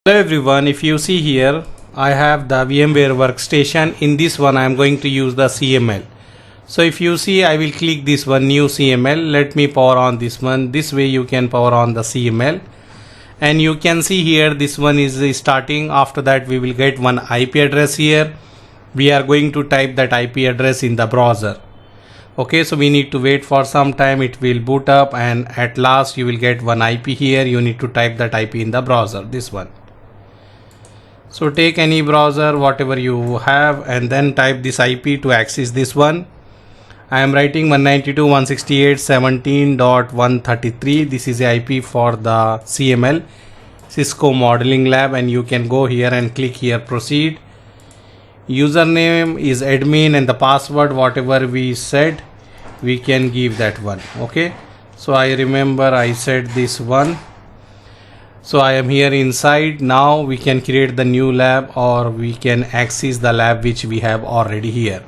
Hello everyone, if you see here I have the VMware workstation. In this one I am going to use the CML. So if you see, I will click this one, new CML. Let me power on this one. This way you can power on the CML, and you can see here this one is starting. After that we will get one IP address here. We are going to type that IP address in the browser. Okay, so we need to wait for some time. It will boot up, and at last you will get one IP here. You need to type that IP in the browser, this one. So take any browser, whatever you have, and then type this IP to access this one. I am writing 192.168.17.133. This is the IP for the CML, Cisco Modeling Lab, and you can go here and click here proceed. Username is admin, and the password whatever we said we can give that one. Okay, so I remember I said this one. So I am here inside. Now we can create the new lab, or we can access the lab which we have already here.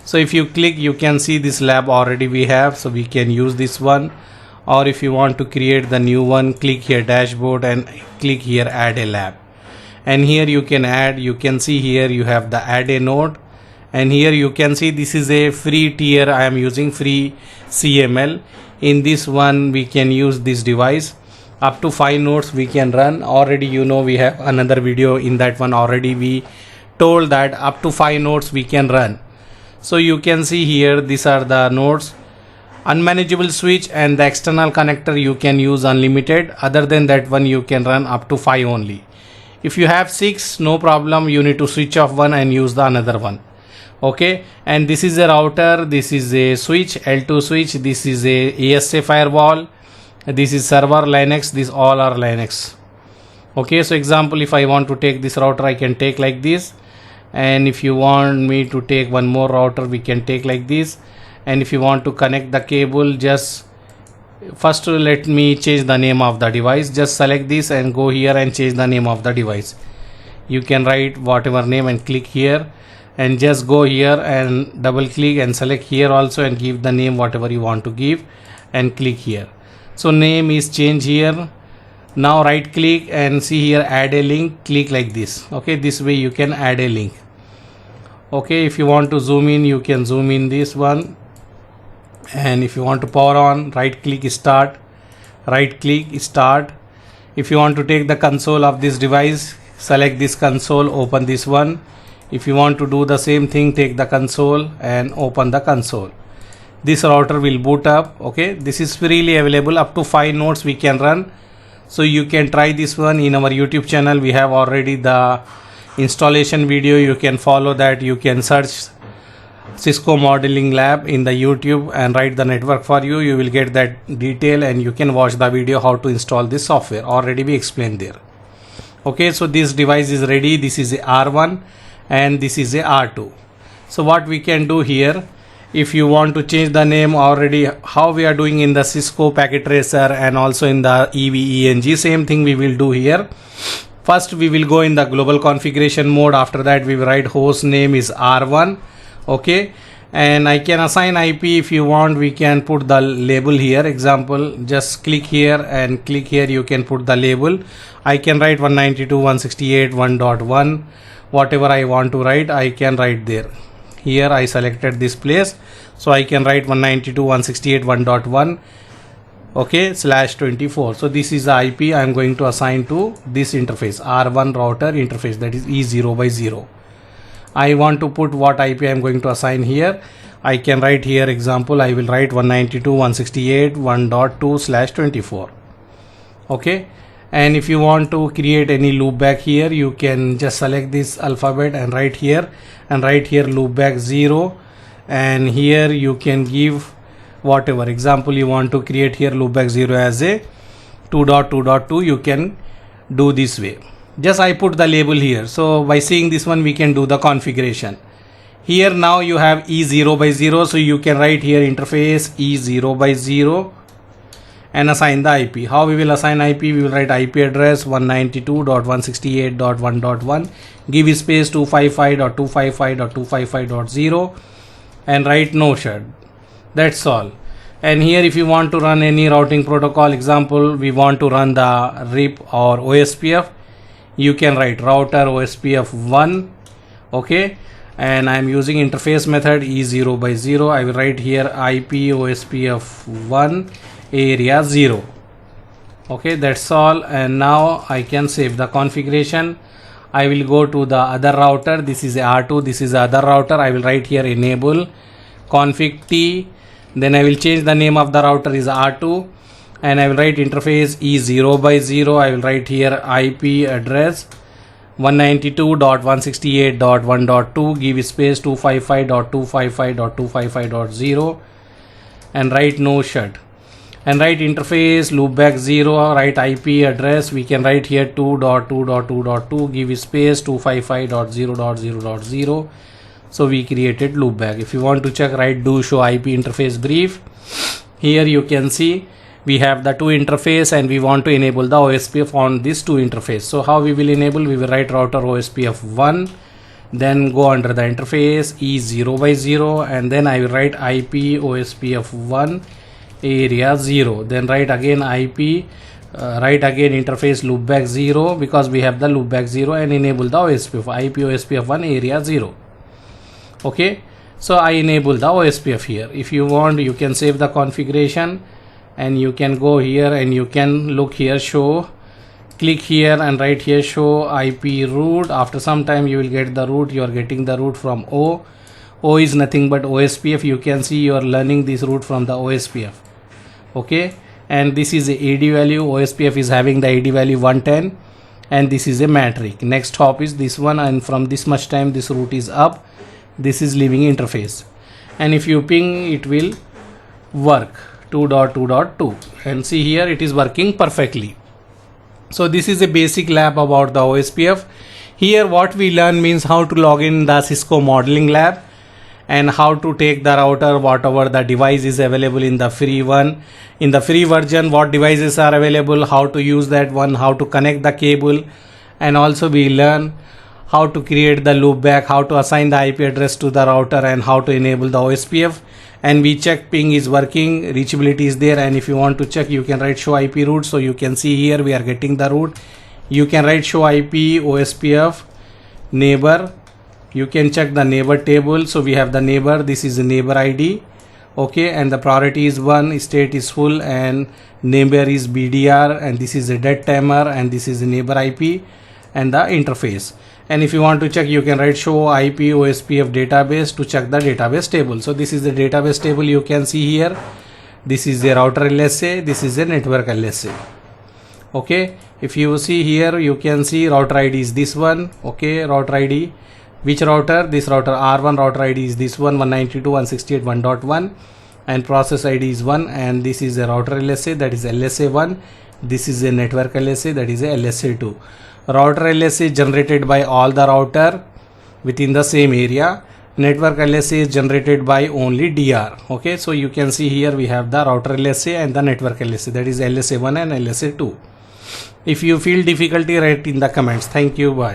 So if you click, you can see this lab already we have, so we can use this one. Or if you want to create the new one, click here dashboard and click here add a lab, and here you can add. You can see here you have the add a node, and here you can see this is a free tier. I am using free CML. In this one we can use this device. Up to 5 nodes we can run. Already we have another video. In that one already we told that up to 5 nodes we can run. So you can see here these are the nodes. Unmanageable switch and the external connector you can use unlimited. Other than that one you can run up to 5 only. If you have 6, no problem, you need to switch off one and use the another one. Okay, and this is a router, this is a switch, L2 switch, this is a ASA firewall, this is server Linux, these all are Linux. Okay, so example, if I want to take this router, I can take like this, and if you want me to take one more router, we can take like this. And if you want to connect the cable, just first let me change the name of the device. Just select this and go here and change the name of the device. You can write whatever name and click here, and just go here and double click and select here also and give the name whatever you want to give and click here. So name is changed here. Now right click and see here add a link, click like this. Okay, this way you can add a link. Okay, if you want to zoom in, you can zoom in this one, and if you want to power on, right click start, right click start. If you want to take the console of this device, select this console, open this one. If you want to do the same thing, take the console and open the console. This router will boot up. Okay, this is freely available. Up to 5 nodes we can run. So you can try this one. In our YouTube channel we have already the installation video. You can follow that. You can search Cisco Modeling Lab in the YouTube and write the network for you. You will get that detail, and you can watch the video how to install this software. Already we explained there. Okay, so this device is ready. This is a R1 and this is a R2. So what we can do here, if you want to change the name, already how we are doing in the Cisco Packet Tracer and also in the EVENG, same thing we will do here. First we will go in the global configuration mode. After that we will write host name is R1. Okay, and I can assign IP. If you want, we can put the label here. Example, just click here and click here, you can put the label. I can write 192.168.1.1. whatever I want to write, I can write there. Here I selected this place, so I can write 192.168.1.1. okay, /24. So this is the IP I am going to assign to this interface, R1 router interface, that is E0/0. I want to put what IP I am going to assign here. I can write here example, I will write 192.168.1.2/24. okay, and if you want to create any loopback here, you can just select this alphabet and write here loopback 0, and here you can give whatever example you want to create here loopback 0 as a 2.2.2. you can do this way. Just I put the label here. So by seeing this one we can do the configuration. Here now you have E0/0, so you can write here interface E0/0 and assign the IP. How we will assign IP? We will write IP address 192.168.1.1, give space 255.255.255.0 and write no shut. That's all. And here if you want to run any routing protocol, example we want to run the RIP or OSPF, you can write router OSPF 1. Okay, and I am using interface method E0 by 0. I will write here IP OSPF 1 area 0. Okay, that's all. And now I can save the configuration. I will go to the other router. This is R2, this is the other router. I will write here enable config T. Then I will change the name of the router is R2, and I will write interface E0 by 0. I will write here IP address 192.168.1.2, give space 255.255.255.0 and write no shut, and write interface loopback 0, write IP address, we can write here 2.2.2.2, give space 255.0.0.0. so we created loopback. If you want to check, write do show IP interface brief. Here you can see we have the two interface and we want to enable the OSPF on this two interface. So how we will enable? We will write router OSPF 1, then go under the interface E0 by 0, and then I will write IP OSPF 1 area 0, then write again IP, write again interface loopback 0 because we have the loopback 0, and enable the OSPF IP OSPF 1 area 0. Okay, so I enable the OSPF here. If you want, you can save the configuration and you can go here and you can look here, show, click here and write here show IP root. After some time you will get the root. You are getting the root from O is nothing but OSPF. You can see you are learning this root from the OSPF. Okay, and this is the AD value. OSPF is having the AD value 110, and this is a matrix. Next hop is this one, and from this much time this root is up, this is leaving interface, and if you ping it will work 2.2.2, and see here it is working perfectly. So this is a basic lab about the OSPF. Here what we learn means how to log in the Cisco Modeling Lab, and how to take the router, whatever the device is available in the free one. In the free version, what devices are available, how to use that one, how to connect the cable, and also we learn how to create the loopback, how to assign the IP address to the router, and how to enable the OSPF. And we check ping is working, reachability is there, and if you want to check, you can write show IP root. So you can see here we are getting the root. You can write show IP OSPF neighbor. You can check the neighbor table. So we have the neighbor, this is the neighbor ID. Okay, and the priority is 1, state is full, and neighbor is BDR, and this is a dead timer, and this is the neighbor IP and the interface. And if you want to check, you can write show IP OSPF database to check the database table. So this is the database table. You can see here, this is the router LSA, this is the network LSA. Okay, if you see here, you can see router ID is this one. Okay, router ID, which router? This router R1 router ID is this one, 192.168.1.1, and process ID is 1, and this is a router LSA, that is LSA 1. This is a network LSA, that is a LSA 2. Router LSA is generated by all the router within the same area. Network LSA is generated by only DR. Okay, so you can see here we have the router LSA and the network LSA, that is LSA 1 and LSA 2. If you feel difficulty, write in the comments. Thank you. Bye.